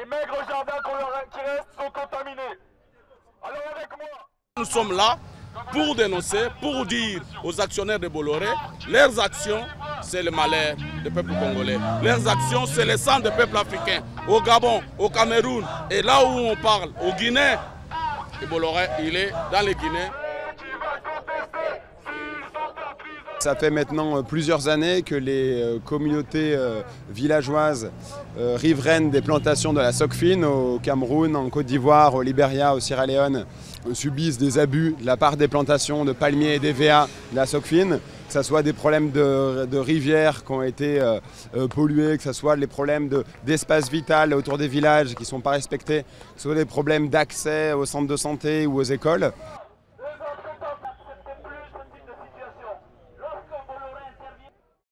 maigres jardins qui restent sont contaminés. Alors avec moi. Nous sommes là pour dénoncer, pour dire aux actionnaires de Bolloré, leurs actions, c'est le malheur du peuple congolais. Leurs actions, c'est le sang du peuple africain. Au Gabon, au Cameroun, et là où on parle, au Guinée, et Bolloré, il est dans les Guinées. Ça fait maintenant plusieurs années que les communautés villageoises riveraines des plantations de la Socfin au Cameroun, en Côte d'Ivoire, au Libéria, au Sierra Leone subissent des abus de la part des plantations de palmiers et d'EVA de la Socfin, que ce soit des problèmes de rivières qui ont été polluées, que ce soit les problèmes d'espace vital autour des villages qui ne sont pas respectés, que ce soit des problèmes d'accès aux centres de santé ou aux écoles.